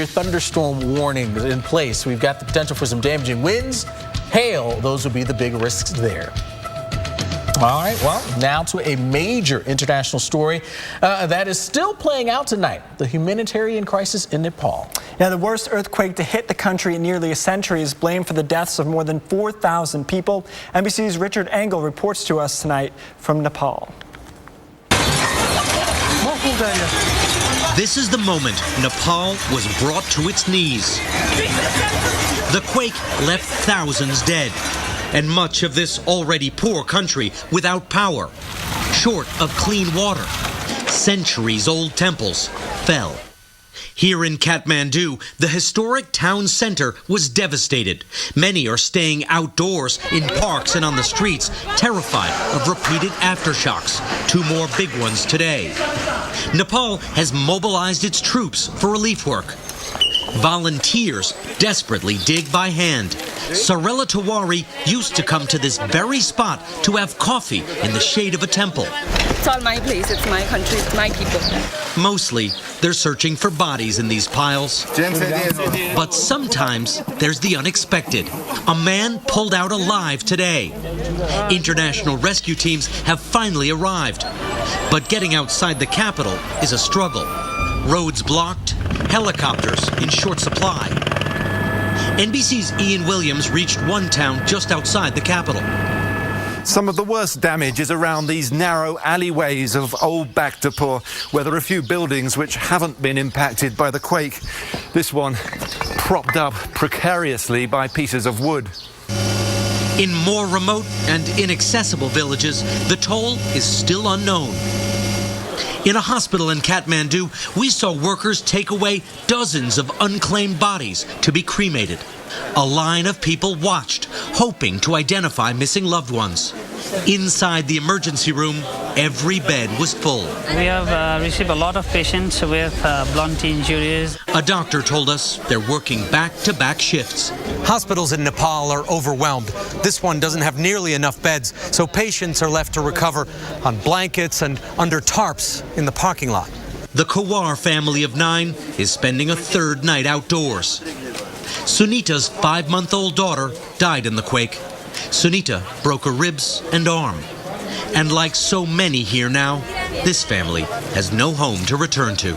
thunderstorm warning in place. We've got the potential for some damaging winds, hail. Those would be the big risks there. All right, well, now to a major international story that is still playing out tonight, the humanitarian crisis in Nepal. Now, the worst earthquake to hit the country in nearly a century is blamed for the deaths of more than 4,000 people. NBC's Richard Engel reports to us tonight from Nepal. This is the moment Nepal was brought to its knees. The quake left thousands dead, and much of this already poor country without power, short of clean water. Centuries-old temples fell. Here in Kathmandu, the historic town center was devastated. Many are staying outdoors in parks and on the streets, terrified of repeated aftershocks. 2 more big ones today. Nepal has mobilized its troops for relief work. Volunteers desperately dig by hand. Sarella Tawari used to come to this very spot to have coffee in the shade of a temple. It's all my place, it's my country, it's my people. Mostly, they're searching for bodies in these piles. But sometimes there's the unexpected. A man pulled out alive today. International rescue teams have finally arrived. But getting outside the capital is a struggle. Roads blocked, helicopters in short supply. NBC's Ian Williams reached one town just outside the capital. Some of the worst damage is around these narrow alleyways of Old Bhaktapur, where there are a few buildings which haven't been impacted by the quake. This one propped up precariously by pieces of wood. In more remote and inaccessible villages, the toll is still unknown. In a hospital in Kathmandu, we saw workers take away dozens of unclaimed bodies to be cremated. A line of people watched, hoping to identify missing loved ones. Inside the emergency room, every bed was full. We have received a lot of patients with blunt injuries. A doctor told us they're working back-to-back shifts. Hospitals in Nepal are overwhelmed. This one doesn't have nearly enough beds, so patients are left to recover on blankets and under tarps in the parking lot. The Kawar family of 9 is spending a 3rd night outdoors. Sunita's 5-month-old daughter died in the quake. Sunita broke her ribs and arm. And like so many here now, this family has no home to return to.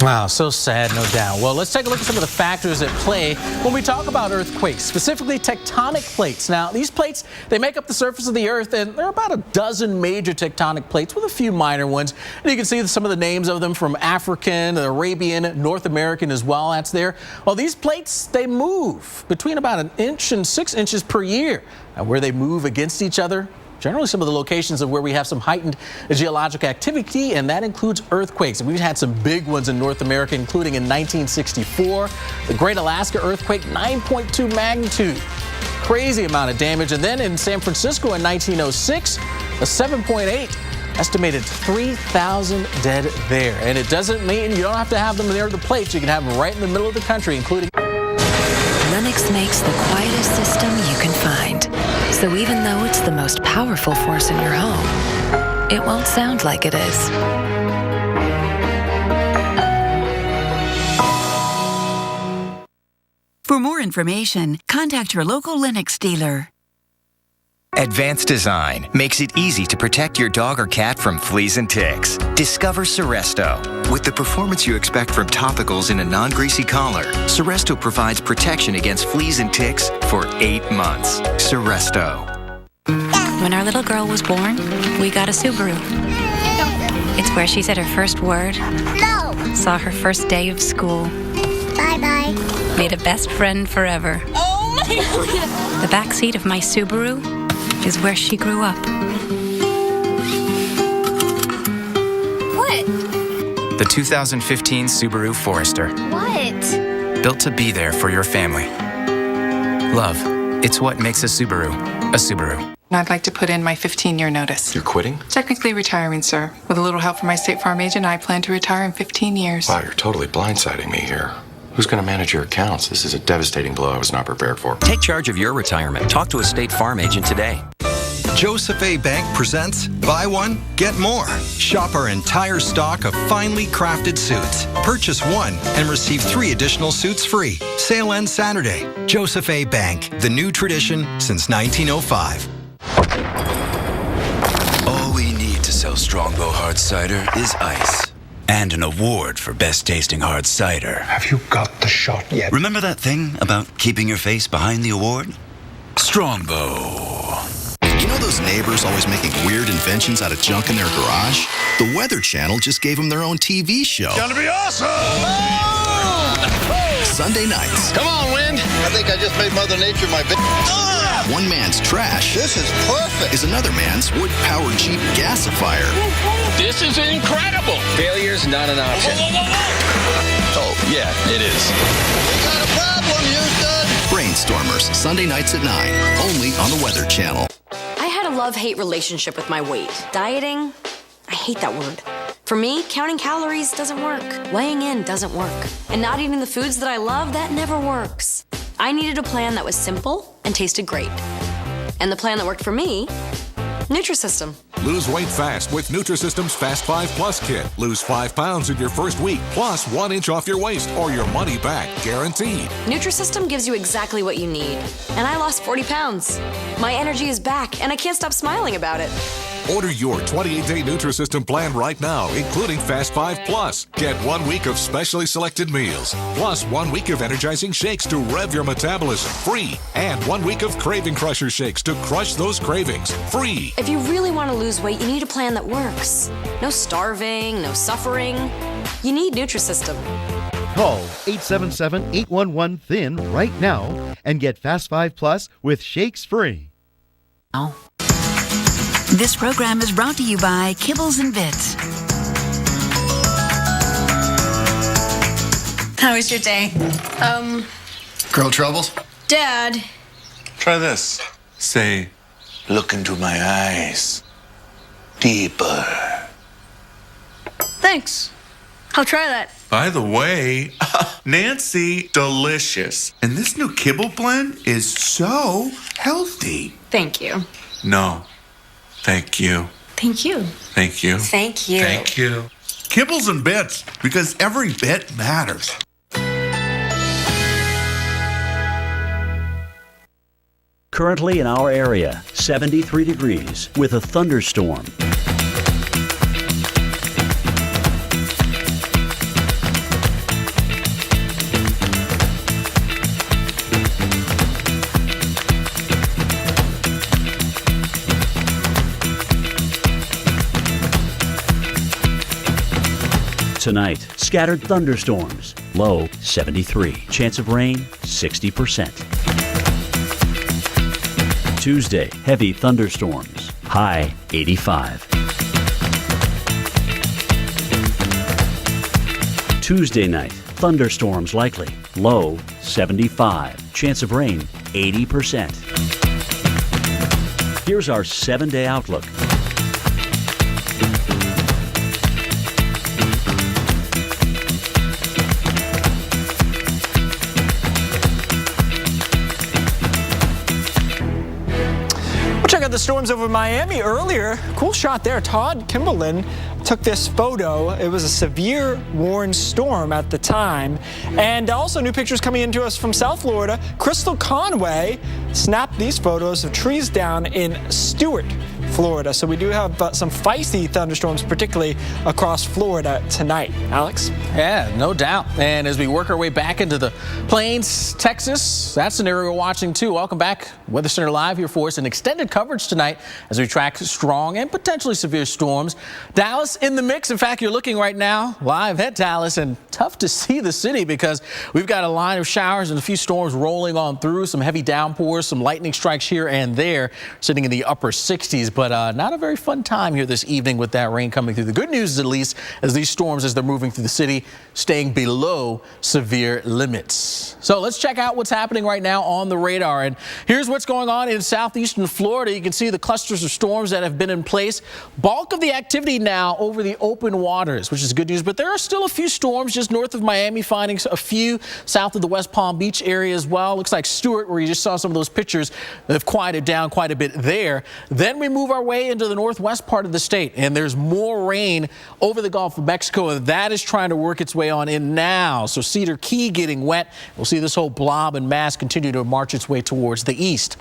Wow, so sad, no doubt. Well, let's take a look at some of the factors at play when we talk about earthquakes, specifically tectonic plates. Now, these plates, they make up the surface of the earth, and there are about a dozen major tectonic plates with a few minor ones. And you can see some of the names of them from African, Arabian, North American as well. That's there. Well, these plates, they move between about 1 inch and 6 inches per year. And where they move against each other, generally some of the locations of where we have some heightened geologic activity, and that includes earthquakes. And we've had some big ones in North America, including in 1964, the Great Alaska Earthquake, 9.2 magnitude. Crazy amount of damage. And then in San Francisco in 1906, a 7.8. Estimated 3,000 dead there. And it doesn't mean you don't have to have them near the plates. You can have them right in the middle of the country, including... Lennox makes the quietest system you can find. So even though it's the most powerful force in your home, it won't sound like it is. For more information, contact your local Lennox dealer. Advanced Design makes it easy to protect your dog or cat from fleas and ticks. Discover Seresto. With the performance you expect from topicals in a non-greasy collar, Seresto provides protection against fleas and ticks for 8 months. Seresto. When our little girl was born, we got a Subaru. It's where she said her first word. No. Saw her first day of school. Bye-bye. Made a best friend forever. Oh my God. The back seat of my Subaru is where she grew up. What? The 2015 Subaru Forester. What? Built to be there for your family. Love, it's what makes a Subaru a Subaru. I'd like to put in my 15-year notice. You're quitting? Technically retiring, sir. With a little help from my State Farm agent, I plan to retire in 15 years. Wow, you're totally blindsiding me here. Who's going to manage your accounts? This is a devastating blow I was not prepared for. Take charge of your retirement. Talk to a State Farm agent today. Joseph A. Bank presents Buy One, Get More. Shop our entire stock of finely crafted suits. Purchase one and receive 3 additional suits free. Sale ends Saturday. Joseph A. Bank, the new tradition since 1905. All we need to sell Strongbow Hard Cider is ice. And an award for best tasting hard cider. Have you got the shot yet? Remember that thing about keeping your face behind the award? Strongbow. You know those neighbors always making weird inventions out of junk in their garage? The Weather Channel just gave them their own TV show. Gonna be awesome! Sunday nights. Come on, wind! I think I just made Mother Nature my bitch. One man's trash. This is perfect. Is another man's wood-powered Jeep gasifier. This is incredible. Failure's not an option. Oh, yeah, it is. We got a problem, Houston. Brainstormers, Sunday nights at 9, only on the Weather Channel. I had a love-hate relationship with my weight. Dieting, I hate that word. For me, counting calories doesn't work. Weighing in doesn't work. And not eating the foods that I love, that never works. I needed a plan that was simple and tasted great. And the plan that worked for me, Nutrisystem. Lose weight fast with Nutrisystem's Fast 5 Plus kit. Lose 5 pounds in your first week, plus 1 inch off your waist or your money back, guaranteed. Nutrisystem gives you exactly what you need. And I lost 40 pounds. My energy is back, and I can't stop smiling about it. Order your 28-day Nutrisystem plan right now, including Fast 5 Plus. Get 1 week of specially selected meals, plus 1 week of energizing shakes to rev your metabolism, free. And 1 week of Craving Crusher shakes to crush those cravings, free. If you really want to lose weight, you need a plan that works. No starving, no suffering. You need Nutrisystem. Call 877-811-THIN right now and get Fast 5 Plus with shakes free. This program is brought to you by Kibbles and Bits. How was your day? Girl troubles? Dad. Try this. Say, look into my eyes. Deeper. Thanks. I'll try that. By the way, Nancy, delicious. And this new kibble blend is so healthy. Thank you. No. Thank you. Thank you. Thank you. Thank you. Thank you. Kibbles and Bits, because every bit matters. Currently in our area, 73 degrees with a thunderstorm. Tonight, scattered thunderstorms, low 73. Chance of rain, 60%. Tuesday, heavy thunderstorms, high 85. Tuesday night, thunderstorms likely, low 75. Chance of rain, 80%. Here's our 7-day outlook. Check out the storms over Miami earlier. Cool shot there. Todd Kimberlin took this photo. It was a severe warned storm at the time. And also new pictures coming into us from South Florida. Crystal Conway snapped these photos of trees down in Stuart, Florida. So we do have some feisty thunderstorms, particularly across Florida tonight. Alex? Yeah, no doubt. And as we work our way back into the Plains, Texas, that's an area we're watching too. Welcome back. Weather Center Live here for us. An extended coverage tonight as we track strong and potentially severe storms. Dallas in the mix. In fact, you're looking right now live at Dallas, and tough to see the city because we've got a line of showers and a few storms rolling on through. Some heavy downpours, some lightning strikes here and there, sitting in the upper 60s. But not a very fun time here this evening with that rain coming through. The good news is, at least, as these storms, as they're moving through the city, staying below severe limits. So let's check out what's happening right now on the radar. And here's what's going on in southeastern Florida. You can see the clusters of storms that have been in place. Bulk of the activity now over the open waters, which is good news. But there are still a few storms just just north of Miami, finding a few south of the West Palm Beach area as well. Looks like Stuart, where you just saw some of those pictures, have quieted down quite a bit there. Then we move our way into the northwest part of the state, and there's more rain over the Gulf of Mexico, and that is trying to work its way on in now. So Cedar Key getting wet. We'll see this whole blob and mass continue to march its way towards the east.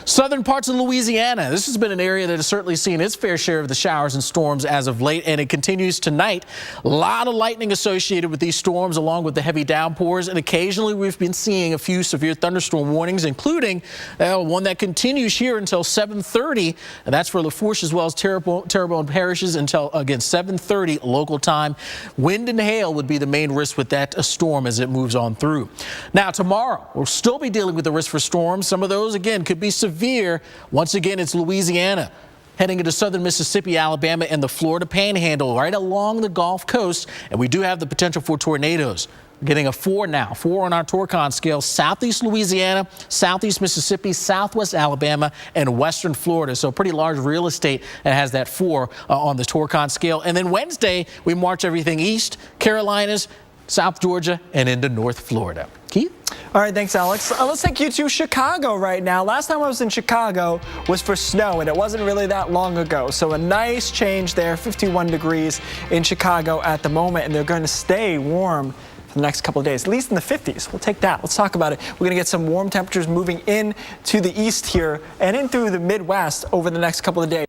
Southern parts of Louisiana. This has been an area that has certainly seen its fair share of the showers and storms as of late, and it continues tonight. A lot of lightning associated with these storms, along with the heavy downpours, and occasionally we've been seeing a few severe thunderstorm warnings, including one that continues here until 7:30, and that's for Lafourche as well as Terrebonne parishes until, again, 7:30 local time. Wind and hail would be the main risk with that storm as it moves on through. Now, tomorrow, we'll still be dealing with the risk for storms. Some of those, again, could be severe. Once again, it's Louisiana, heading into southern Mississippi, Alabama, and the Florida Panhandle, right along the Gulf Coast, and we do have the potential for tornadoes. We're getting a 4 now, 4 on our Torcon scale. Southeast Louisiana, southeast Mississippi, southwest Alabama, and western Florida. So pretty large real estate that has that 4 on the Torcon scale. And then Wednesday, we march everything east, Carolinas, South Georgia, and into North Florida. Keith? All right, thanks, Alex. Let's take you to Chicago right now. Last time I was in Chicago was for snow, and it wasn't really that long ago. So a nice change there, 51 degrees in Chicago at the moment, and they're going to stay warm for the next couple of days, at least in the 50s. We'll take that. Let's talk about it. We're going to get some warm temperatures moving in to the east here and in through the Midwest over the next couple of days.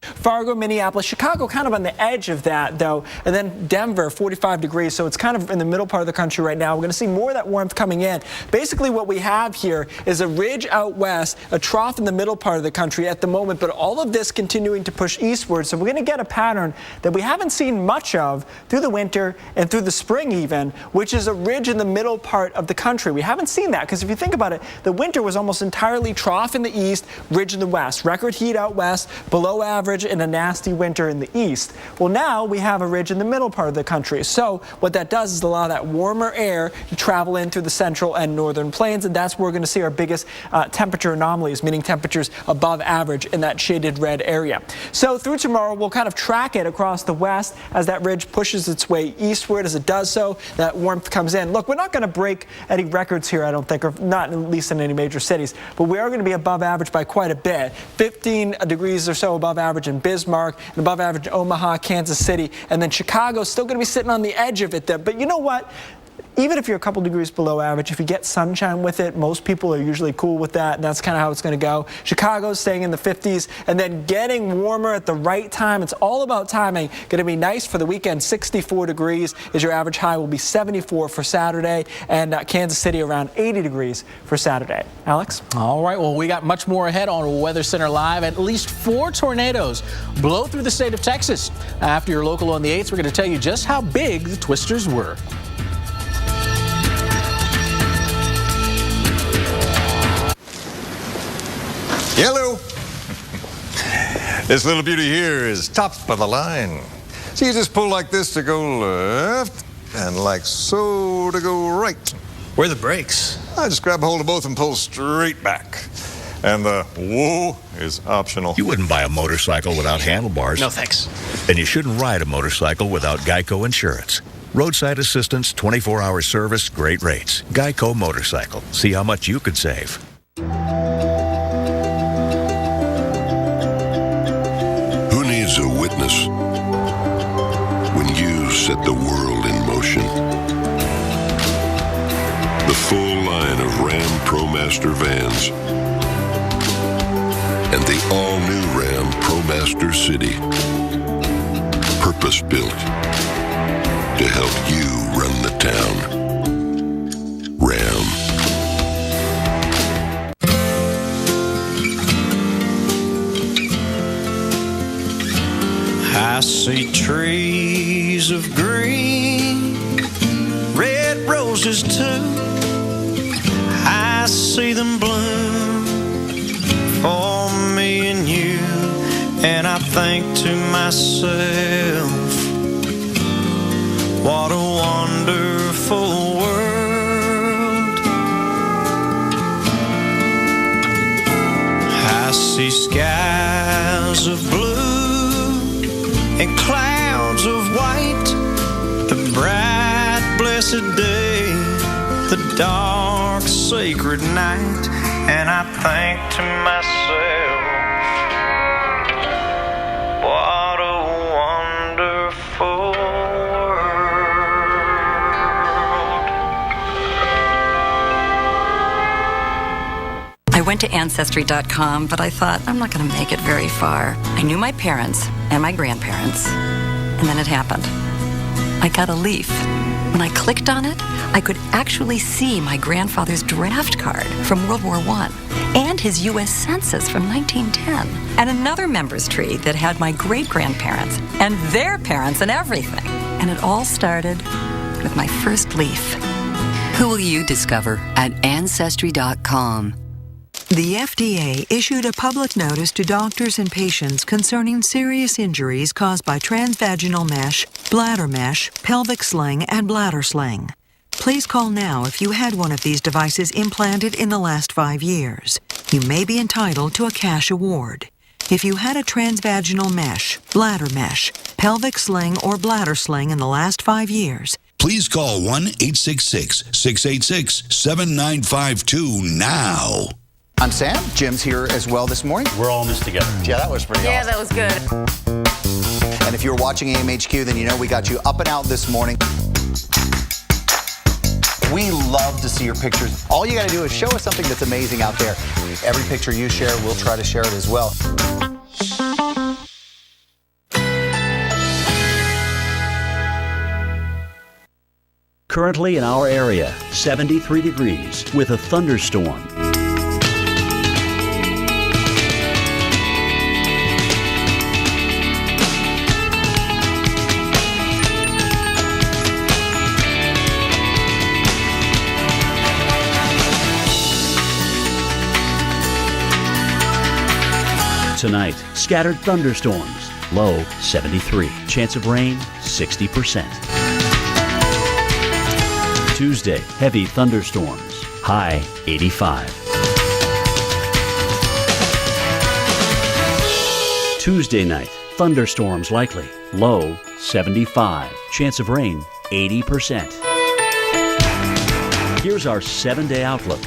Fargo, Minneapolis, Chicago kind of on the edge of that, though, and then Denver, 45 degrees, so it's kind of in the middle part of the country right now. We're going to see more of that warmth coming in. Basically, what we have here is a ridge out west, a trough in the middle part of the country at the moment, but all of this continuing to push eastward, so we're going to get a pattern that we haven't seen much of through the winter and through the spring even, which is a ridge in the middle part of the country. We haven't seen that because if you think about it, the winter was almost entirely trough in the east, ridge in the west, record heat out west, below average, and a nasty winter in the east. Well, now we have a ridge in the middle part of the country. So what that does is allow that warmer air to travel in through the central and northern plains, and that's where we're going to see our biggest temperature anomalies, meaning temperatures above average in that shaded red area. So through tomorrow, we'll kind of track it across the west as that ridge pushes its way eastward. As it does so, that warmth comes in. Look, we're not going to break any records here, I don't think, or not at least in any major cities, but we are going to be above average by quite a bit. 15 degrees or so above average in Bismarck, and above average Omaha, Kansas City, and then Chicago's still going to be sitting on the edge of it there. But you know what? Even if you're a couple degrees below average, if you get sunshine with it, most people are usually cool with that, and that's kind of how it's going to go. Chicago's staying in the 50s, and then getting warmer at the right time. It's all about timing. Going to be nice for the weekend. 64 degrees is your average high. Will be 74 for Saturday, and Kansas City around 80 degrees for Saturday. Alex? All right, well, we got much more ahead on Weather Center Live. At least 4 tornadoes blow through the state of Texas. After your local on the 8th, we're going to tell you just how big the twisters were. Hello. This little beauty here is top of the line. So you just pull like this to go left, and like so to go right. Where are the brakes? I just grab a hold of both and pull straight back. And the whoa is optional. You wouldn't buy a motorcycle without handlebars. No, thanks. And you shouldn't ride a motorcycle without Geico Insurance. Roadside assistance, 24-hour service, great rates. Geico Motorcycle. See how much you could save. Who needs a witness when you set the world in motion? The full line of Ram ProMaster vans and the all-new Ram ProMaster City. Purpose-built to help you run the town. Ram. I see trees of green, red roses too. I see them bloom for me and you, and I think to myself, what a wonderful world. I see skies of blue and clouds of white, the blessed day, the dark, sacred night, and I think to myself, what a wonderful I went to Ancestry.com, but I thought, I'm not going to make it very far. I knew my parents and my grandparents, and then it happened. I got a leaf. When I clicked on it, I could actually see my grandfather's draft card from World War I and his U.S. Census from 1910, and another members tree that had my great-grandparents and their parents and everything. And it all started with my first leaf. Who will you discover at Ancestry.com? The FDA issued a public notice to doctors and patients concerning serious injuries caused by transvaginal mesh, bladder mesh, pelvic sling, and bladder sling. Please call now if you had one of these devices implanted in the last 5 years. You may be entitled to a cash award. If you had a transvaginal mesh, bladder mesh, pelvic sling, or bladder sling in the last 5 years, please call 1-866-686-7952 now. I'm Sam. Jim's here as well this morning. We're all in this together. Yeah, that was pretty awesome. that was good. And if you're watching AMHQ, then you know we got you up and out this morning. We love to see your pictures. All you got to do is show us something that's amazing out there. Every picture you share, we'll try to share it as well. Currently in our area, 73 degrees with a thunderstorm. Tonight, scattered thunderstorms, low 73. Chance of rain, 60%. Tuesday, heavy thunderstorms, high 85. Tuesday night, thunderstorms likely, low 75. Chance of rain, 80%. Here's our 7-day outlook.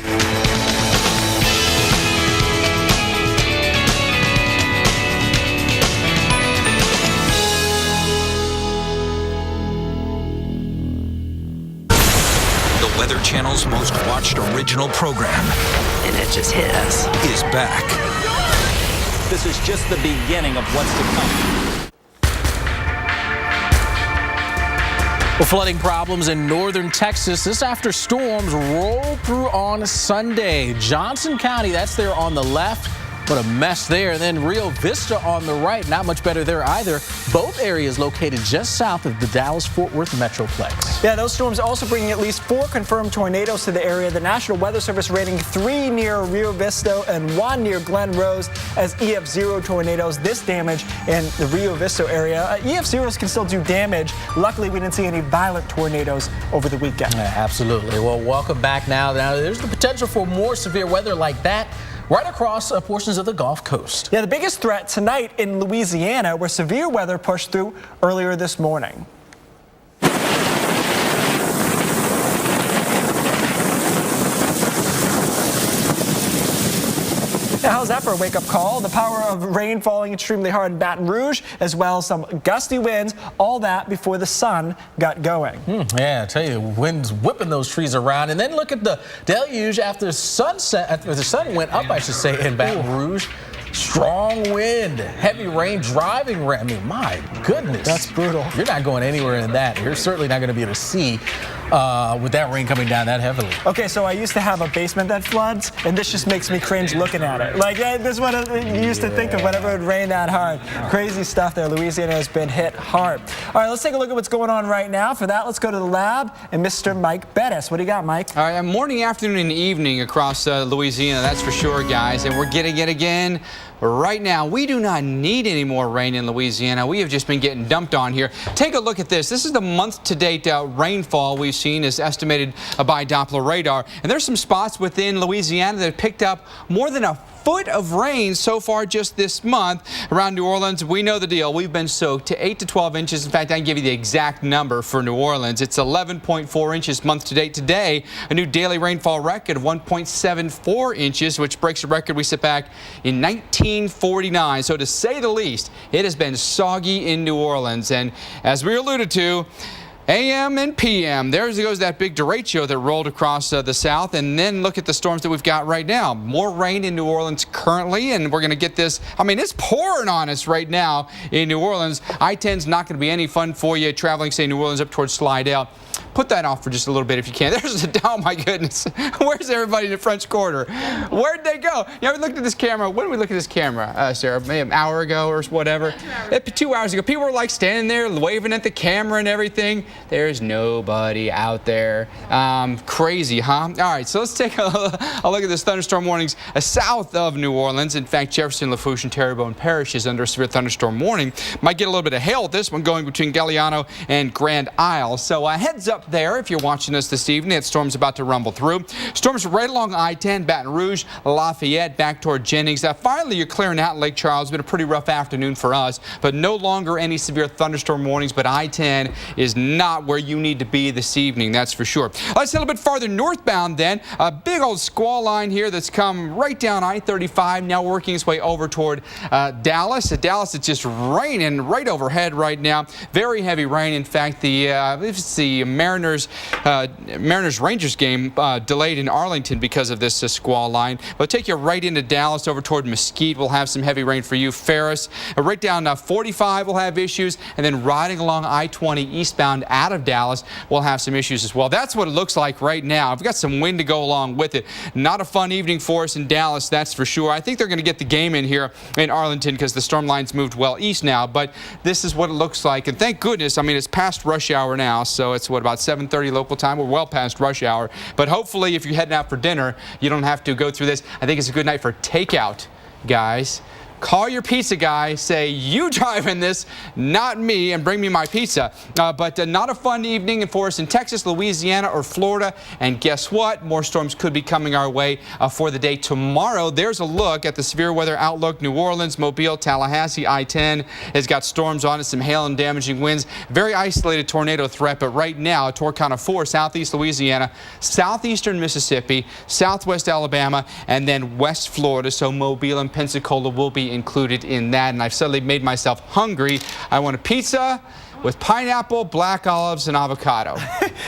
Weather Channel's most watched original program, And it just hit us. is back. This is just the beginning of what's to come. Well, flooding problems in northern Texas. This after storms roll through on Sunday. Johnson County, that's there on the left. What a mess there. And then Rio Vista on the right. Not much better there either. Both areas located just south of the Dallas-Fort Worth Metroplex. Yeah, those storms also bringing at least 4 confirmed tornadoes to the area. The National Weather Service rating 3 near Rio Vista and 1 near Glen Rose as EF0 tornadoes. This damage in the Rio Vista area. EF0s can still do damage. Luckily, we didn't see any violent tornadoes over the weekend. Yeah, absolutely. Well, welcome back now. Now, there's the potential for more severe weather like that right across portions of the Gulf Coast. Yeah, the biggest threat tonight in Louisiana, where severe weather pushed through earlier this morning. Now, how's that for a wake-up call? The power of rain falling extremely hard in Baton Rouge, as well as some gusty winds, all that before the sun got going. Yeah, I tell you, wind's whipping those trees around. And then look at the deluge after sunset, after the sun went up, I should say, in Baton Rouge. Strong wind, heavy rain, driving rain. I mean, my goodness. That's brutal. You're not going anywhere in that. You're certainly not going to be able to see with that rain coming down that heavily. Okay, so I used to have a basement that floods, and this just makes me cringe looking at it. Like, this is what you used to think of whenever it would rain that hard. Crazy stuff there. Louisiana has been hit hard. All right, let's take a look at what's going on right now. For that, let's go to the lab and Mr. Mike Bettis. What do you got, Mike? All right, morning, afternoon, and evening across Louisiana, that's for sure, guys. And we're getting it again. right now. We do not need any more rain in Louisiana. We have just been getting dumped on here. Take a look at this. This is the month-to-date rainfall we've seen as estimated by Doppler radar. And there's some spots within Louisiana that have picked up more than a foot of rain so far just this month. Around New Orleans, we know the deal. We've been soaked to 8 to 12 inches. In fact, I can give you the exact number for New Orleans. It's 11.4 inches month to date. Today, a new daily rainfall record of 1.74 inches, which breaks a record we set back in 1949. So to say the least, it has been soggy in New Orleans. And as we alluded to, AM and PM. There goes that big derecho that rolled across the south. And then look at the storms that we've got right now. More rain in New Orleans currently, and we're going to get this. I mean, it's pouring on us right now in New Orleans. I-10's not going to be any fun for you traveling, say, New Orleans up towards Slidell. Put that off for just a little bit if you can. There's the, oh my goodness. Where's everybody in the French Quarter? Where'd they go? You ever looked at this camera? When did we look at this camera, Sarah? Maybe an hour ago or whatever? 2 hours ago. People were like standing there waving at the camera and everything. There's nobody out there. Crazy, huh? All right, so let's take a look at this thunderstorm warnings south of New Orleans. In fact, Jefferson, Lafourche, and Terrebonne Parish is under a severe thunderstorm warning. Might get a little bit of hail with this one going between Galliano and Grand Isle. So heads up there if you're watching us this evening. That storm's about to rumble through. Storms right along I-10, Baton Rouge, Lafayette, back toward Jennings. Finally, you're clearing out Lake Charles. It's been a pretty rough afternoon for us, but no longer any severe thunderstorm warnings. But I-10 is not where you need to be this evening, that's for sure. Let's head a little bit farther northbound then. A big old squall line here that's come right down I-35, now working its way over toward Dallas. At Dallas, it's just raining right overhead right now. Very heavy rain. In fact, the Mariners-Rangers game delayed in Arlington because of this squall line. We'll take you right into Dallas over toward Mesquite. We'll have some heavy rain for you. Ferris, right down 45 will have issues, and then riding along I-20 eastbound out of Dallas, we'll have some issues as well. That's what it looks like right now. I've got some wind to go along with it. Not a fun evening for us in Dallas, that's for sure. I think they're going to get the game in here in Arlington because the storm line's moved well east now, but this is what it looks like. And thank goodness, I mean, it's past rush hour now, so it's about 7:30 local time. We're well past rush hour, but hopefully if you're heading out for dinner, you don't have to go through this. I think it's a good night for takeout, guys. Call your pizza guy, say, you driving this, not me, and bring me my pizza. But not a fun evening for us in Texas, Louisiana, or Florida. And guess what? More storms could be coming our way for the day tomorrow. There's a look at the severe weather outlook. New Orleans, Mobile, Tallahassee, I-10 has got storms on it, some hail and damaging winds. Very isolated tornado threat, but right now, Torcana 4, southeast Louisiana, southeastern Mississippi, southwest Alabama, and then west Florida. So Mobile and Pensacola will be included in that, and I've suddenly made myself hungry. I want a pizza with pineapple, black olives, and avocado.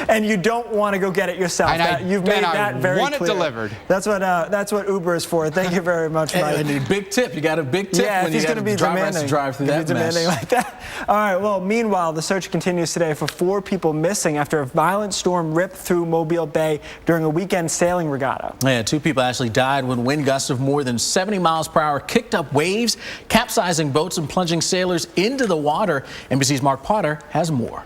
And you don't want to go get it yourself. You've made that very clear. I want it delivered. That's what Uber is for. Thank you very much, Mike. And a big tip. You got a big tip when you got a driver has to drive through that mess. Like that. All right, well, meanwhile, the search continues today for 4 people missing after a violent storm ripped through Mobile Bay during a weekend sailing regatta. Yeah, 2 people actually died when wind gusts of more than 70 miles per hour kicked up waves, capsizing boats and plunging sailors into the water. NBC's Mark Potter has more.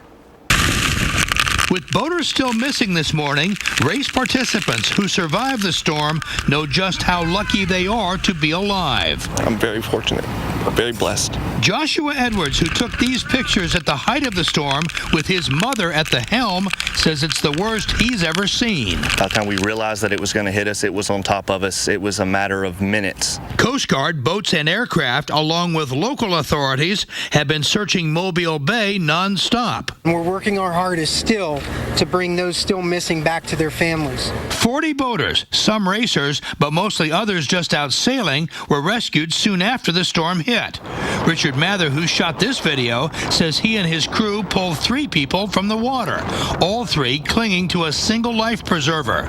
With boaters still missing this morning, race participants who survived the storm know just how lucky they are to be alive. I'm very fortunate. I'm very blessed. Joshua Edwards, who took these pictures at the height of the storm with his mother at the helm, says it's the worst he's ever seen. By the time we realized that it was going to hit us, it was on top of us. It was a matter of minutes. Coast Guard, boats, and aircraft, along with local authorities, have been searching Mobile Bay nonstop. We're working our hardest still to bring those still missing back to their families. 40 boaters, some racers, but mostly others just out sailing, were rescued soon after the storm hit. Richard Mather, who shot this video, says he and his crew pulled 3 people from the water, all 3 clinging to a single life preserver.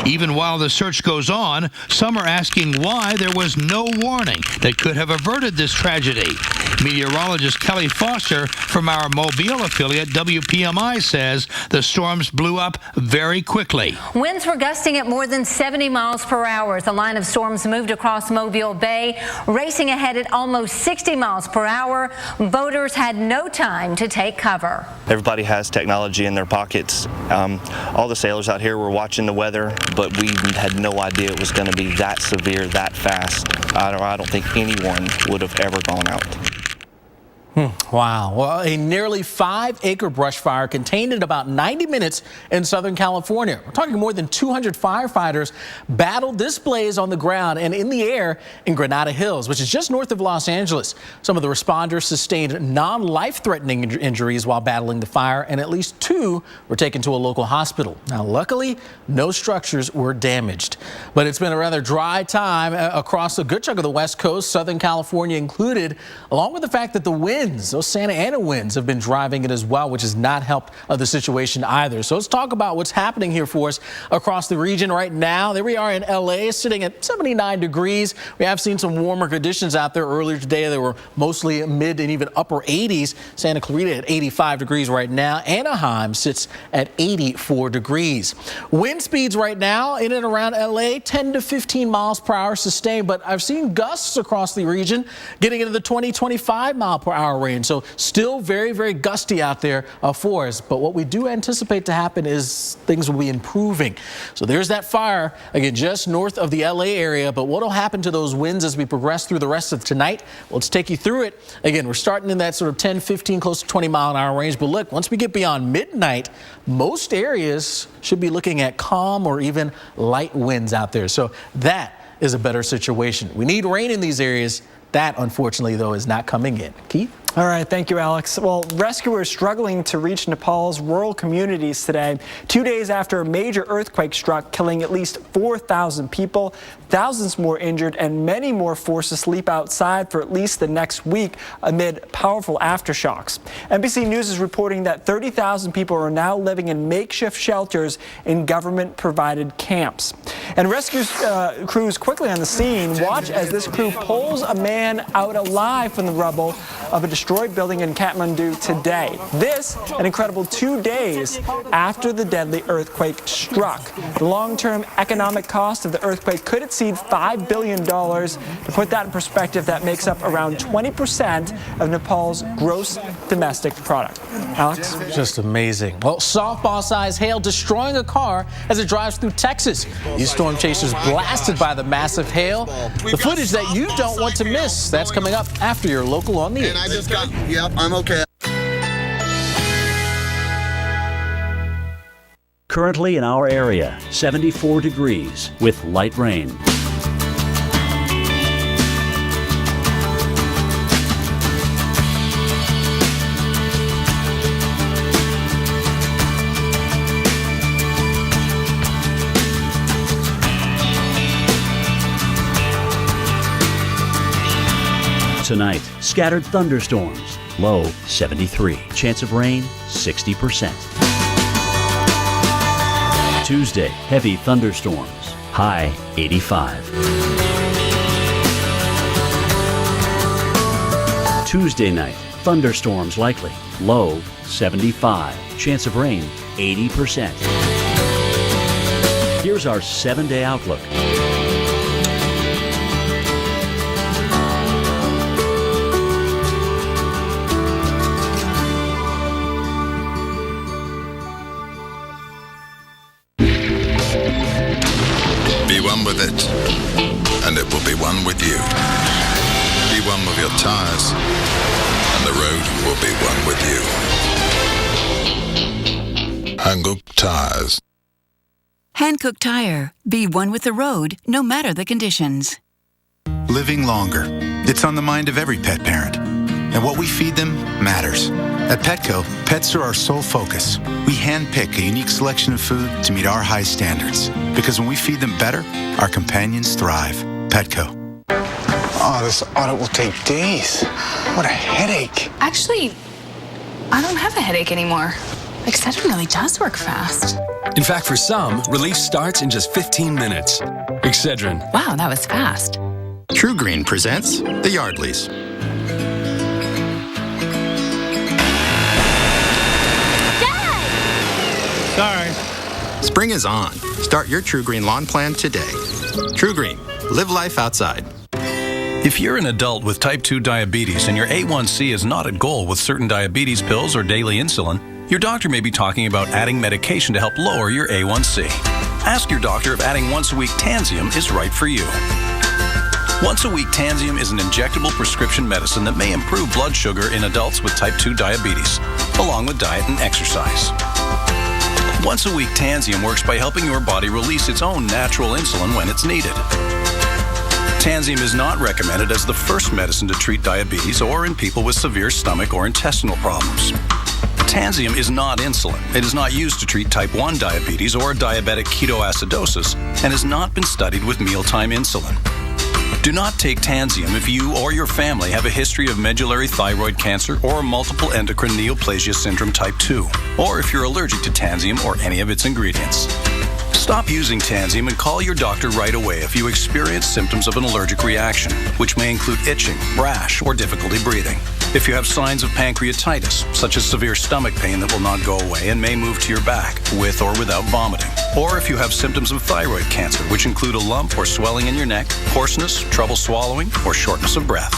Even while the search goes on, some are asking why there was no warning that could have averted this tragedy. Meteorologist Kelly Foster from our Mobile affiliate WPMI says the the storms blew up very quickly. Winds were gusting at more than 70 miles per hour as the line of storms moved across Mobile Bay, racing ahead at almost 60 miles per hour. Boaters had no time to take cover. Everybody has technology in their pockets. All the sailors out here were watching the weather, but we had no idea it was going to be that severe, that fast. I don't think anyone would have ever gone out. Wow. Well, a nearly 5-acre brush fire contained in about 90 minutes in Southern California. We're talking more than 200 firefighters battled this blaze on the ground and in the air in Granada Hills, which is just north of Los Angeles. Some of the responders sustained non-life-threatening injuries while battling the fire, and at least 2 were taken to a local hospital. Now, luckily, no structures were damaged. But it's been a rather dry time across a good chunk of the West Coast, Southern California included, along with the fact that the winds, those Santa Ana winds, have been driving it as well, which has not helped the situation either. So let's talk about what's happening here for us across the region right now. There we are in LA, sitting at 79 degrees. We have seen some warmer conditions out there earlier today. They were mostly mid and even upper 80s. Santa Clarita at 85 degrees right now. Anaheim sits at 84 degrees. Wind speeds right now in and around LA, 10 to 15 miles per hour sustained, but I've seen gusts across the region getting into the 20-25 mile per hour range. So still very, very gusty out there for us. But what we do anticipate to happen is things will be improving. So there's that fire, again, just north of the LA area. But what will happen to those winds as we progress through the rest of tonight? Well, let's take you through it. Again, we're starting in that sort of 10, 15, close to 20 mile an hour range. But look, once we get beyond midnight, most areas should be looking at calm or even light winds out there. So that is a better situation. We need rain in these areas. That, unfortunately, though, is not coming in. Keith? All right, thank you, Alex. Well, rescuers struggling to reach Nepal's rural communities today, 2 days after a major earthquake struck, killing at least 4,000 people, thousands more injured, and many more forced to sleep outside for at least the next week amid powerful aftershocks. NBC News is reporting that 30,000 people are now living in makeshift shelters in government-provided camps. And rescue crews quickly on the scene. Watch as this crew pulls a man out alive from the rubble of a destroyed building in Kathmandu today. This, an incredible 2 days after the deadly earthquake struck. The long-term economic cost of the earthquake could exceed $5 billion. To put that in perspective, that makes up around 20% of Nepal's gross domestic product. Alex? Just amazing. Well, softball-sized hail destroying a car as it drives through Texas. These storm chasers blasted by the massive hail. The footage that you don't want to miss. That's coming up after your local on the 8. I just got, yep, I'm okay. Currently in our area, 74 degrees with light rain. Tonight, scattered thunderstorms, low 73. Chance of rain, 60%. Tuesday, heavy thunderstorms, high 85. Tuesday night, thunderstorms likely, low 75. Chance of rain, 80%. Here's our 7-day outlook. Be one with it, and it will be one with you. Be one with your tires, and the road will be one with you. Hankook Tires. Hankook Tire. Be one with the road, no matter the conditions. Living longer. It's on the mind of every pet parent. And what we feed them matters. At Petco, pets are our sole focus. We handpick a unique selection of food to meet our high standards. Because when we feed them better, our companions thrive. Petco. Oh, this audit will take days. What a headache. Actually, I don't have a headache anymore. Excedrin really does work fast. In fact, for some, relief starts in just 15 minutes. Excedrin. Wow, that was fast. True Green presents the Yardleys. Spring is on. Start your True Green lawn plan today. True Green. Live life outside. If you're an adult with type 2 diabetes and your A1C is not at goal with certain diabetes pills or daily insulin, your doctor may be talking about adding medication to help lower your A1C. Ask your doctor if adding once-a-week Tanzium is right for you. Once-a-week Tanzium is an injectable prescription medicine that may improve blood sugar in adults with type 2 diabetes, along with diet and exercise. Once-a-week Tanzium works by helping your body release its own natural insulin when it's needed. Tanzium is not recommended as the first medicine to treat diabetes or in people with severe stomach or intestinal problems. Tanzium is not insulin. It is not used to treat type 1 diabetes or diabetic ketoacidosis and has not been studied with mealtime insulin. Do not take Tanzium if you or your family have a history of medullary thyroid cancer or multiple endocrine neoplasia syndrome type 2, or if you're allergic to Tanzium or any of its ingredients. Stop using Tanzium and call your doctor right away if you experience symptoms of an allergic reaction, which may include itching, rash, or difficulty breathing. If you have signs of pancreatitis, such as severe stomach pain that will not go away and may move to your back, with or without vomiting. Or if you have symptoms of thyroid cancer, which include a lump or swelling in your neck, hoarseness, trouble swallowing, or shortness of breath.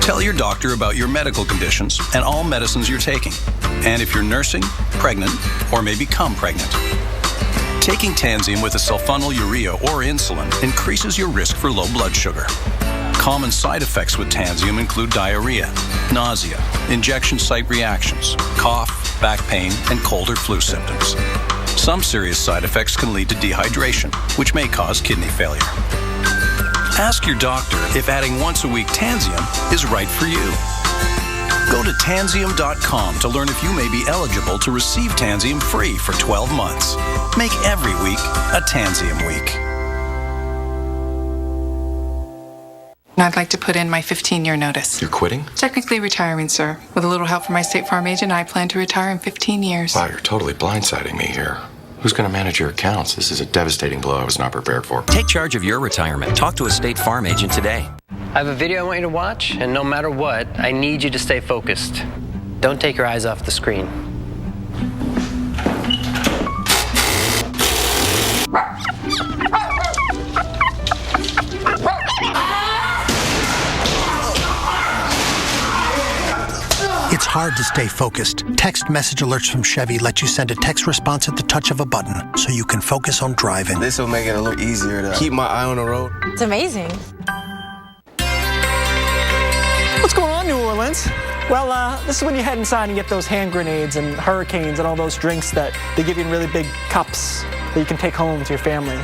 Tell your doctor about your medical conditions and all medicines you're taking. And if you're nursing, pregnant, or may become pregnant. Taking Tanzium with a sulfonylurea or insulin increases your risk for low blood sugar. Common side effects with Tanzium include diarrhea, nausea, injection site reactions, cough, back pain, and cold or flu symptoms. Some serious side effects can lead to dehydration, which may cause kidney failure. Ask your doctor if adding once-a-week Tanzium is right for you. Go to Tanzium.com to learn if you may be eligible to receive Tanzium free for 12 months. Make every week a Tanzium week. I'd like to put in my 15-year notice. You're quitting? Technically retiring, sir. With a little help from my State Farm agent, I plan to retire in 15 years. Wow, you're totally blindsiding me here. Who's going to manage your accounts? This is a devastating blow I was not prepared for. Take charge of your retirement. Talk to a State Farm agent today. I have a video I want you to watch, and no matter what, I need you to stay focused. Don't take your eyes off the screen. It's hard to stay focused. Text message alerts from Chevy let you send a text response at the touch of a button so you can focus on driving. This will make it a little easier to keep my eye on the road. It's amazing. What's going on, New Orleans? Well, this is when you head inside and get those hand grenades and hurricanes and all those drinks that they give you in really big cups that you can take home to your family.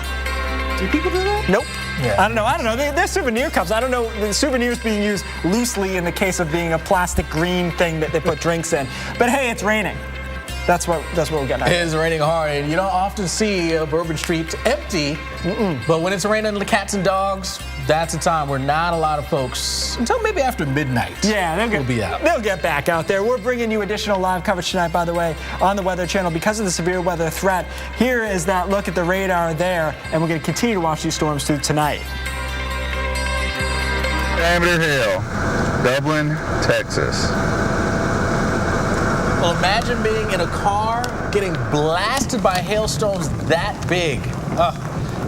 Do people do that? Nope. Yeah. I don't know. They're souvenir cups. I don't know. The souvenirs being used loosely in the case of being a plastic green thing that they put drinks in. But hey, it's raining. That's what we're getting at. It is raining hard, and you don't often see Bourbon Street empty. But when it's raining the cats and dogs, that's a time where not a lot of folks, until maybe after midnight, will be out. They'll get back out there. We're bringing you additional live coverage tonight, by the way, on the Weather Channel because of the severe weather threat. Here is that look at the radar there, and we're going to continue to watch these storms through tonight. Amityville Hill, Dublin, Texas. Well, imagine being in a car getting blasted by hailstones that big.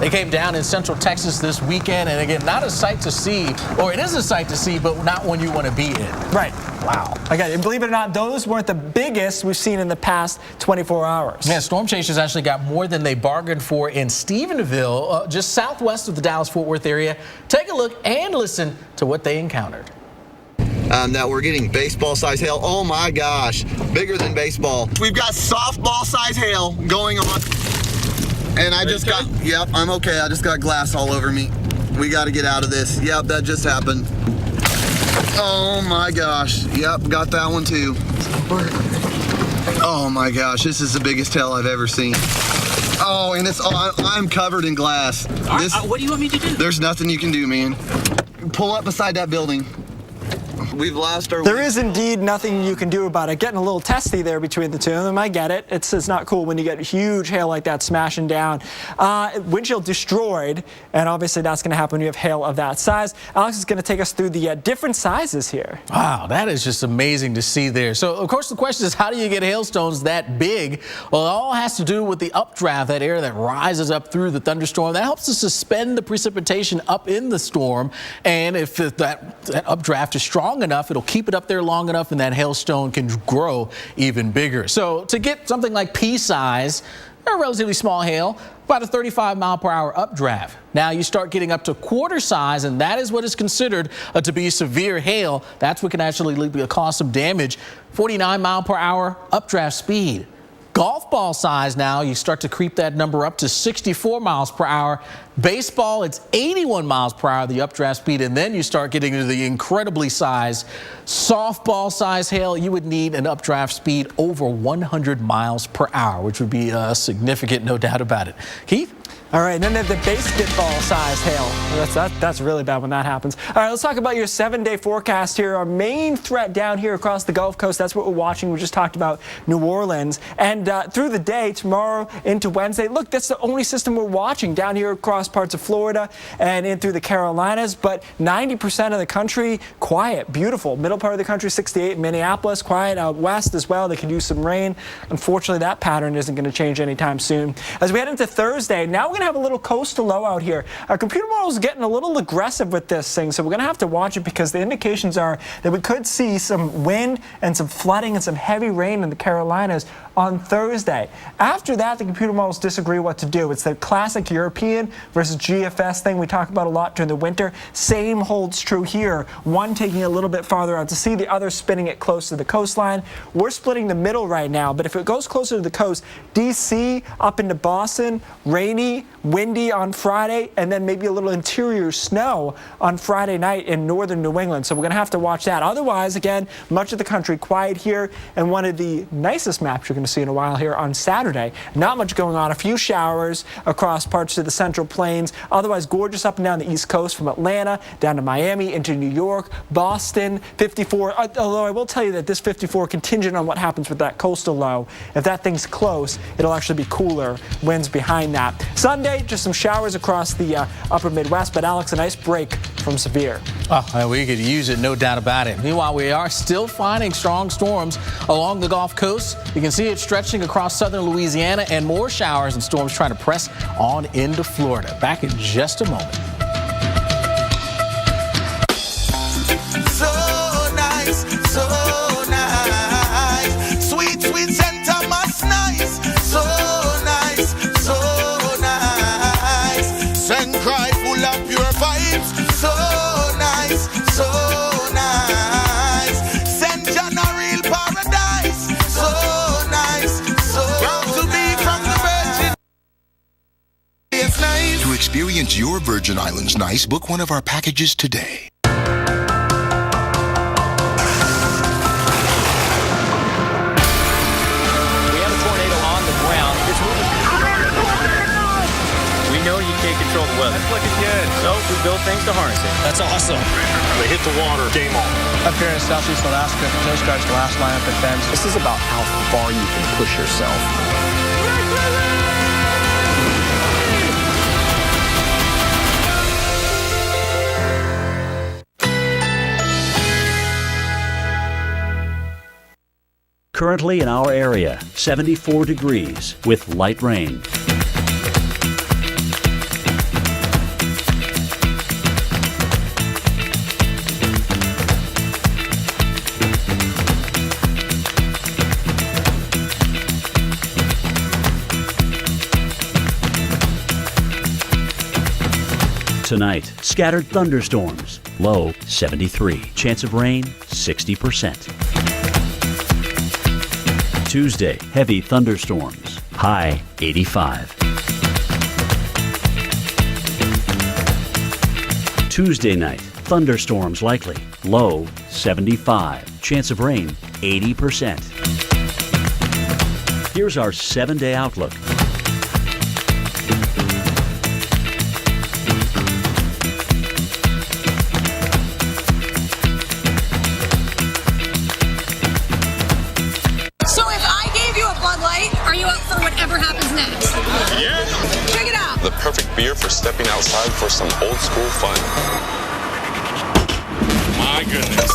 They came down in central Texas this weekend, and again, not a sight to see, or it is a sight to see, but not one you want to be in. Right. Wow. Okay, and believe it or not, those weren't the biggest we've seen in the past 24 hours. Yeah, storm chasers actually got more than they bargained for in Stephenville, just southwest of the Dallas-Fort Worth area. Take a look and listen to what they encountered. That we're getting baseball-size hail. Oh my gosh, bigger than baseball. We've got softball-size hail going on. And I just got, yep, I'm okay. I just got glass all over me. We got to get out of this. Yep, that just happened. Oh my gosh. Yep, got that one too. Oh my gosh, this is the biggest hail I've ever seen. Oh, and it's I'm covered in glass. What do you want me to do? There's nothing you can do, man. Pull up beside that building. We've lost our... There is indeed nothing you can do about it. Getting a little testy there between the two of them. I get it. It's not cool when you get huge hail like that smashing down. Windshield destroyed, and obviously that's going to happen when you have hail of that size. Alex is going to take us through the different sizes here. Wow, that is just amazing to see there. So, of course, the question is, how do you get hailstones that big? Well, it all has to do with the updraft, that air that rises up through the thunderstorm. That helps to suspend the precipitation up in the storm, and if that updraft is strong enough, it'll keep it up there long enough, and that hailstone can grow even bigger. So to get something like pea size, a relatively small hail, about a 35-mile-per-hour updraft. Now you start getting up to quarter size, and that is what is considered to be severe hail. That's what can actually cause some damage. 49-mile-per-hour updraft speed. Golf ball size now, you start to creep that number up to 64 miles per hour. Baseball, it's 81 miles per hour, the updraft speed, and then you start getting into the incredibly sized softball size hail. You would need an updraft speed over 100 miles per hour, which would be significant, no doubt about it. Keith? All right, and then they have the basketball-sized hail. That's really bad when that happens. All right, let's talk about your 7-day forecast here. Our main threat down here across the Gulf Coast, that's what we're watching. We just talked about New Orleans. And through the day, tomorrow into Wednesday, look, that's the only system we're watching down here across parts of Florida and in through the Carolinas. But 90% of the country, quiet, beautiful. Middle part of the country, 68 in Minneapolis, quiet out west as well. They could use some rain. Unfortunately, that pattern isn't going to change anytime soon. As we head into Thursday, now we're going to have a little coastal low out here. Our computer model is getting a little aggressive with this thing, so we're going to have to watch it because the indications are that we could see some wind and some flooding and some heavy rain in the Carolinas on Thursday. After that, the computer models disagree what to do. It's the classic European versus GFS thing we talk about a lot during the winter. Same holds true here. One taking a little bit farther out to sea, the other spinning it close to the coastline. We're splitting the middle right now, but if it goes closer to the coast, DC up into Boston, rainy, windy on Friday, and then maybe a little interior snow on Friday night in northern New England. So we're going to have to watch that. Otherwise, again, much of the country quiet here, and one of the nicest maps you're going to see in a while here on Saturday. Not much going on. A few showers across parts of the Central Plains. Otherwise, gorgeous up and down the East Coast from Atlanta down to Miami into New York, Boston, 54. Although I will tell you that this 54 contingent on what happens with that coastal low. If that thing's close, it'll actually be cooler. Winds behind that. Sunday, just some showers across the upper Midwest, but Alex, a nice break from severe. Oh, we could use it, no doubt about it. Meanwhile, we are still finding strong storms along the Gulf Coast. You can see it stretching across southern Louisiana, and more showers and storms trying to press on into Florida. Back in just a moment. So nice, so nice. Sweet, sweet Santa Mas nice. So nice, so nice. Send cry full of pure vibes. So nice, so nice. Send John a real paradise. So nice, so proud to be from the Virgin. It's nice. To experience your Virgin Islands nice, book one of our packages today. We know you can't control the weather. That's looking good. So we build things to harness it. That's awesome. They hit the water, game on. Up here in Southeast Alaska, Coast Guard's last line of defense. This is about how far you can push yourself. Currently in our area, 74 degrees with light rain. Tonight, scattered thunderstorms, low 73. Chance of rain, 60%. Tuesday, heavy thunderstorms, high 85. Tuesday night, thunderstorms likely, low 75. Chance of rain, 80%. Here's our 7-day outlook. the perfect beer for stepping outside for some old school fun. My goodness.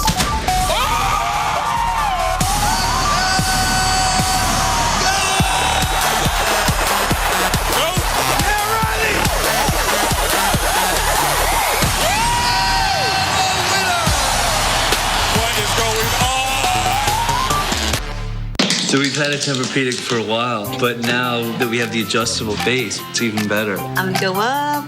So we've had a Tempur-Pedic for a while, but now that we have the adjustable base, it's even better. I'm gonna go up.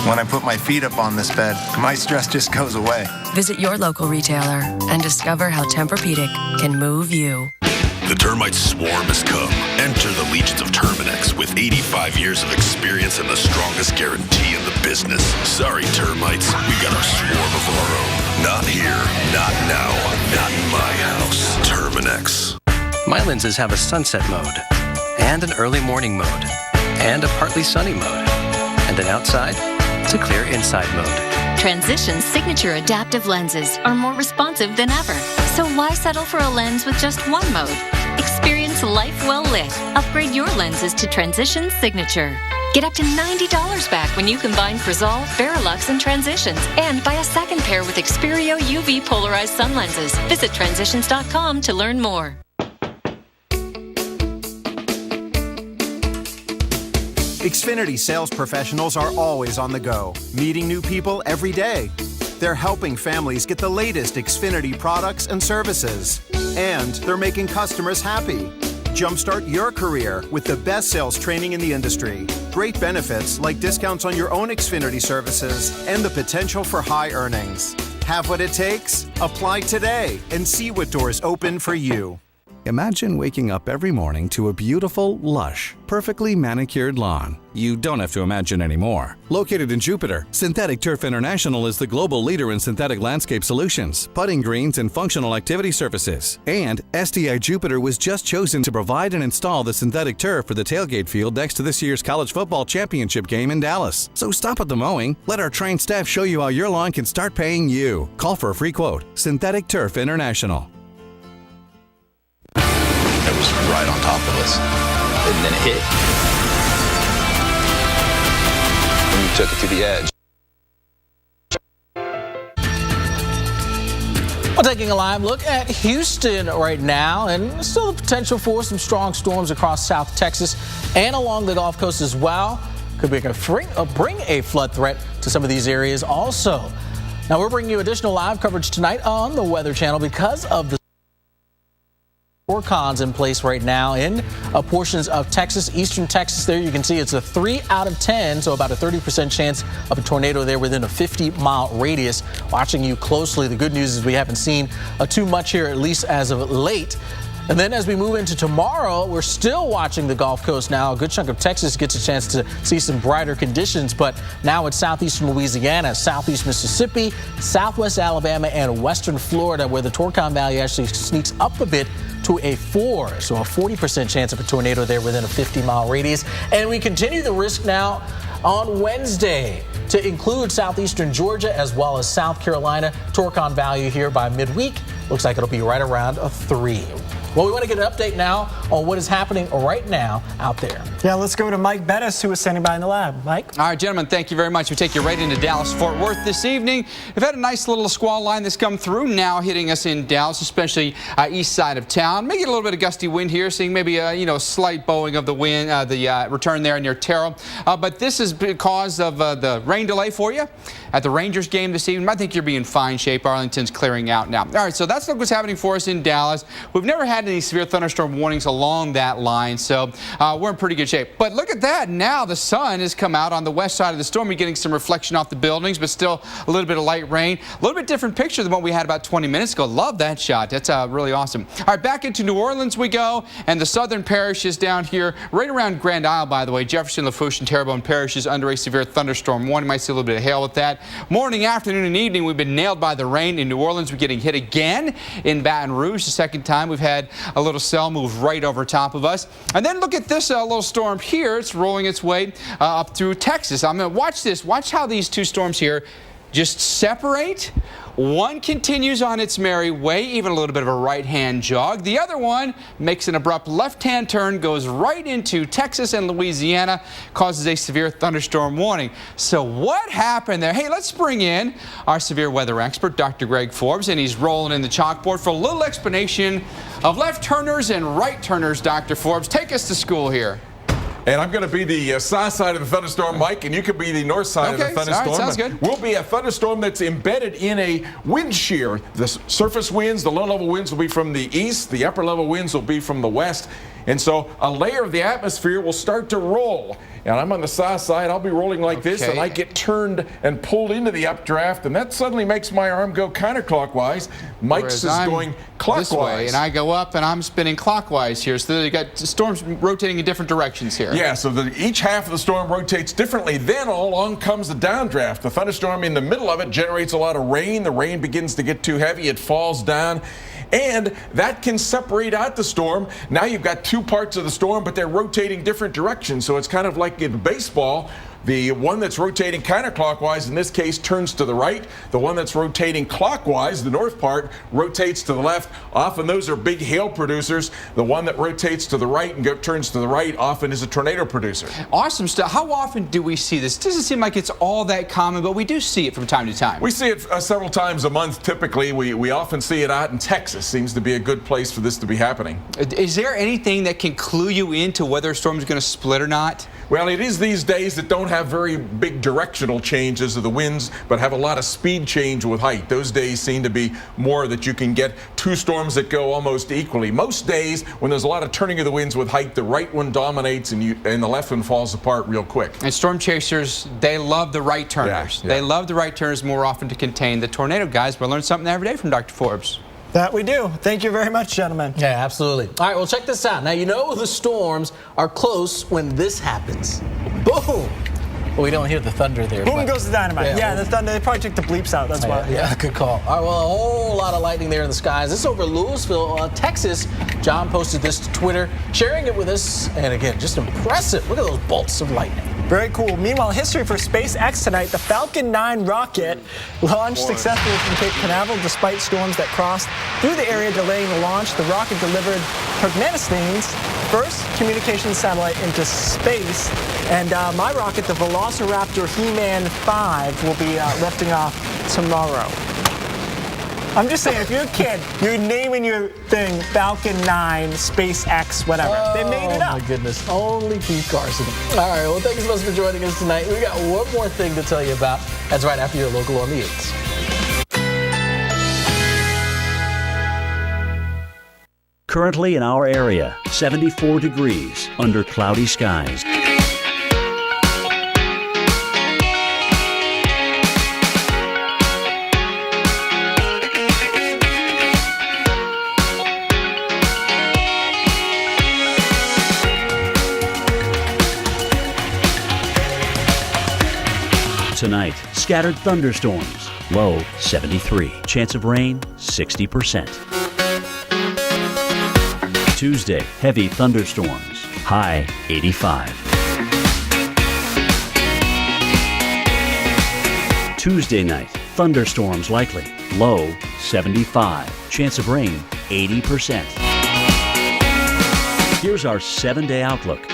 When I put my feet up on this bed, my stress just goes away. Visit your local retailer and discover how Tempur-Pedic can move you. The termite swarm has come. Enter the legions of Terminix with 85 years of experience and the strongest guarantee in the business. Sorry, termites, we got our swarm of our own. Not here, not now, not in my house. Terminix. My lenses have a sunset mode, and an early morning mode, and a partly sunny mode, and an outside to clear inside mode. Transition's signature adaptive lenses are more responsive than ever. So why settle for a lens with just one mode? Experience life well lit. Upgrade your lenses to Transition's signature. Get up to $90 back when you combine Crizal, Verilux, and Transitions. And buy a second pair with Xperio UV polarized sun lenses. Visit Transitions.com to learn more. Xfinity sales professionals are always on the go, meeting new people every day. They're helping families get the latest Xfinity products and services. And they're making customers happy. Jumpstart your career with the best sales training in the industry. Great benefits like discounts on your own Xfinity services and the potential for high earnings. Have what it takes? Apply today and see what doors open for you. Imagine waking up every morning to a beautiful, lush, perfectly manicured lawn. You don't have to imagine anymore. Located in Jupiter, Synthetic Turf International is the global leader in synthetic landscape solutions, putting greens, and functional activity surfaces. And STI Jupiter was just chosen to provide and install the synthetic turf for the tailgate field next to this year's college football championship game in Dallas. So stop at the mowing. Let our trained staff show you how your lawn can start paying you. Call for a free quote. Synthetic Turf International. It was right on top of us, and then it hit. And we took it to the edge. Well, taking a live look at Houston right now, and still the potential for some strong storms across South Texas and along the Gulf Coast as well. Could bring a flood threat to some of these areas also. Now, we're bringing you additional live coverage tonight on the Weather Channel because of the orcons in place right now in portions of Texas, eastern Texas. There you can see it's a 3 out of 10, so about a 30% chance of a tornado there within a 50-mile radius. Watching you closely. The good news is we haven't seen too much here, at least as of late. And then as we move into tomorrow, we're still watching the Gulf Coast now. A good chunk of Texas gets a chance to see some brighter conditions, but now it's southeastern Louisiana, southeast Mississippi, southwest Alabama, and western Florida, where the Torcon Valley actually sneaks up a bit to a 4. So a 40% chance of a tornado there within a 50-mile radius. And we continue the risk now on Wednesday to include southeastern Georgia as well as South Carolina. Torcon value here by midweek looks like it'll be right around a 3. Well, we want to get an update now on what is happening right now out there. Yeah, let's go to Mike Bettis, who is standing by in the lab. Mike? All right, gentlemen, thank you very much. We take you right into Dallas-Fort Worth this evening. We've had a nice little squall line that's come through now hitting us in Dallas, especially east side of town. May get a little bit of gusty wind here, seeing maybe a slight bowing of the wind, the return there near Terrell. But this is because of the rain delay for you at the Rangers game this evening. I think you'll be in fine shape. Arlington's clearing out now. All right, so that's what's happening for us in Dallas. We've never had any severe thunderstorm warnings along that line, so we're in pretty good shape. But look at that. Now the sun has come out on the west side of the storm. You're getting some reflection off the buildings, but still a little bit of light rain. A little bit different picture than what we had about 20 minutes ago. Love that shot. That's really awesome. All right, back into New Orleans we go, and the southern parishes down here, right around Grand Isle, by the way, Jefferson, Lafourche, and Terrebonne parishes under a severe thunderstorm warning. Might see a little bit of hail with that. Morning, afternoon, and evening, we've been nailed by the rain. In New Orleans, we're getting hit again in Baton Rouge. The second time we've had a little cell move right over top of us. And then look at this little storm here. It's rolling its way up through Texas. I'm going to watch this. Watch how these two storms here just separate. One continues on its merry way, even a little bit of a right-hand jog. The other one makes an abrupt left-hand turn, goes right into Texas and Louisiana, causes a severe thunderstorm warning. So what happened there? Hey, let's bring in our severe weather expert, Dr. Greg Forbes, and he's rolling in the chalkboard for a little explanation of left turners and right turners. Dr. Forbes, take us to school here. And I'm going to be the south side of the thunderstorm, Mike, and you can be the north side of the thunderstorm. All right, sounds good. We'll be a thunderstorm that's embedded in a wind shear. The surface winds, the low-level winds will be from the east. The upper-level winds will be from the west. And so a layer of the atmosphere will start to roll. And I'm on the south side. I'll be rolling like this, and I get turned and pulled into the updraft, and that suddenly makes my arm go counterclockwise. Mike's is going clockwise. This way, and I go up, and I'm spinning clockwise here. So you got storms rotating in different directions here. Yeah, so each half of the storm rotates differently. Then all along comes the downdraft. The thunderstorm in the middle of it generates a lot of rain. The rain begins to get too heavy. It falls down. And that can separate out the storm. Now you've got two parts of the storm, but they're rotating different directions. So it's kind of like in baseball. The one that's rotating counterclockwise, in this case, turns to the right. The one that's rotating clockwise, the north part, rotates to the left. Often those are big hail producers. The one that rotates to the right and turns to the right often is a tornado producer. Awesome stuff. How often do we see this? It doesn't seem like it's all that common, but we do see it from time to time. We see it several times a month, typically. We often see it out in Texas. Seems to be a good place for this to be happening. Is there anything that can clue you into whether a storm is going to split or not? Well, it is these days that don't have very big directional changes of the winds, but have a lot of speed change with height. Those days seem to be more that you can get two storms that go almost equally. Most days, when there's a lot of turning of the winds with height, the right one dominates and the left one falls apart real quick. And storm chasers, they love the right turners. Yeah. They love the right turners more often to contain the tornado guys. We learn something every day from Dr. Forbes. That we do. Thank you very much, gentlemen. Yeah, absolutely. All right, well, check this out. Now, you know the storms are close when this happens. Boom! Well, we don't hear the thunder there. Boom goes the dynamite. Yeah, well, the thunder. They probably took the bleeps out. That's why. Yeah, good call. All right, well, a whole lot of lightning there in the skies. This is over Louisville, Texas. John posted this to Twitter, sharing it with us. And again, just impressive. Look at those bolts of lightning. Very cool. Meanwhile, history for SpaceX tonight. The Falcon 9 rocket launched successfully from Cape Canaveral despite storms that crossed through the area, delaying the launch. The rocket delivered Turkmenistan's first communications satellite into space. And my rocket, the Velociraptor He-Man 5, will be lifting off tomorrow. I'm just saying, if you're a kid, you're naming your thing Falcon 9, SpaceX, whatever. They made it up. Oh, my goodness. Only Pete Carson. All right, well, thanks so much for joining us tonight. We got one more thing to tell you about. That's right after your local on the 8s. Currently in our area, 74 degrees under cloudy skies. Tonight, scattered thunderstorms, low 73. Chance of rain, 60%. Tuesday, heavy thunderstorms, high 85. Tuesday night, thunderstorms likely, low 75. Chance of rain, 80%. Here's our 7-day outlook.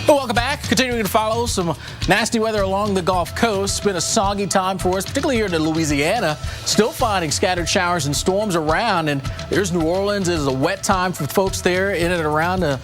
Welcome back. Continuing to follow some nasty weather along the Gulf Coast. It's been a soggy time for us, particularly here in Louisiana. Still finding scattered showers and storms around. And there's New Orleans. It is a wet time for folks there in and around the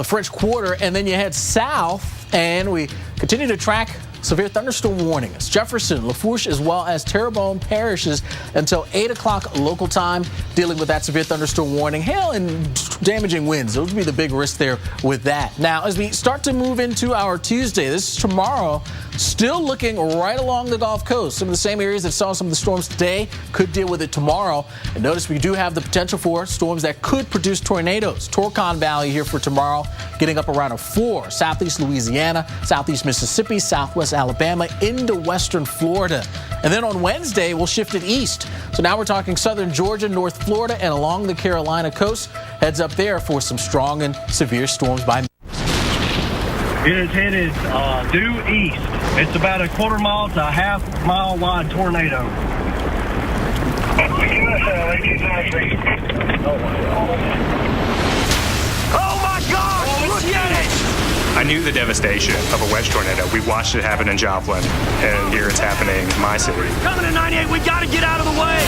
French Quarter. And then you head south, and we continue to track severe thunderstorm warnings. Jefferson, Lafourche, as well as Terrebonne parishes until 8 o'clock local time, dealing with that severe thunderstorm warning. Hail and damaging winds. Those would be the big risk there with that. Now, as we start to move into our Tuesday, this is tomorrow, still looking right along the Gulf Coast. Some of the same areas that saw some of the storms today could deal with it tomorrow. And notice we do have the potential for storms that could produce tornadoes. Torcon Valley here for tomorrow, getting up around a 4. Southeast Louisiana, southeast Mississippi, southwest Alabama into western Florida. And then on Wednesday, we'll shift it east. So now we're talking southern Georgia, North Florida, and along the Carolina coast. Heads up there for some strong and severe storms by. It is headed due east. It's about a quarter mile to a half mile wide tornado. Oh my God! Look at it! I knew the devastation of a wedge tornado. We watched it happen in Joplin, and here it's happening in my city. Coming to 98, we gotta get out of the way!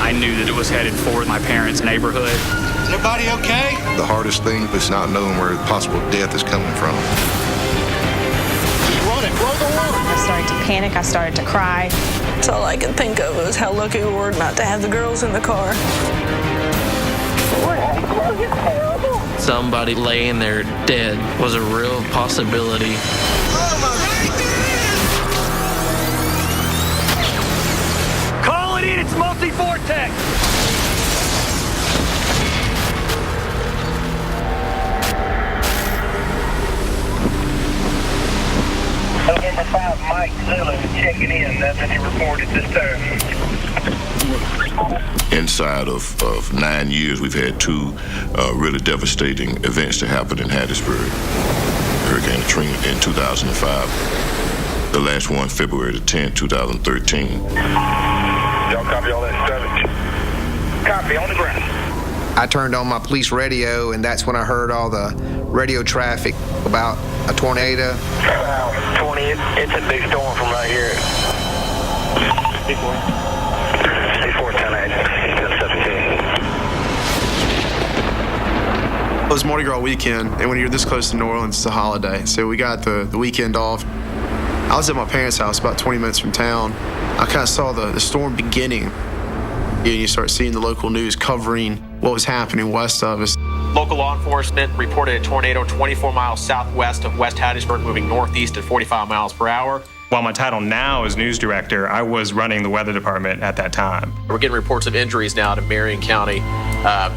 I knew that it was headed for my parents' neighborhood. Is everybody okay? The hardest thing is not knowing where possible death is coming from. Run it, blow the water. I started to panic. I started to cry. That's all I could think of was how lucky we were not to have the girls in the car. Somebody laying there dead was a real possibility. Call it in, it's multi-vortex! November 5, Mike Zilla checking in. Nothing he reported this time. Inside of 9 years, we've had two really devastating events to happen in Hattiesburg. Hurricane Katrina in 2005. The last one, February the 10th, 2013. Y'all copy all that stuff? Copy, on the ground. I turned on my police radio, and that's when I heard all the radio traffic about a tornado. 20, it's a big storm from right here. It was Mardi Gras weekend, and when you're this close to New Orleans, it's a holiday. So we got the weekend off. I was at my parents' house about 20 minutes from town. I kind of saw the storm beginning. And you start seeing the local news covering what was happening west of us. Local law enforcement reported a tornado 24 miles southwest of West Hattiesburg moving northeast at 45 miles per hour. While my title now is news director, I was running the weather department at that time. We're getting reports of injuries now to Marion County.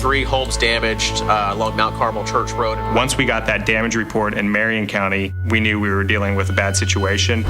3 homes damaged along Mount Carmel Church Road. Once we got that damage report in Marion County, we knew we were dealing with a bad situation.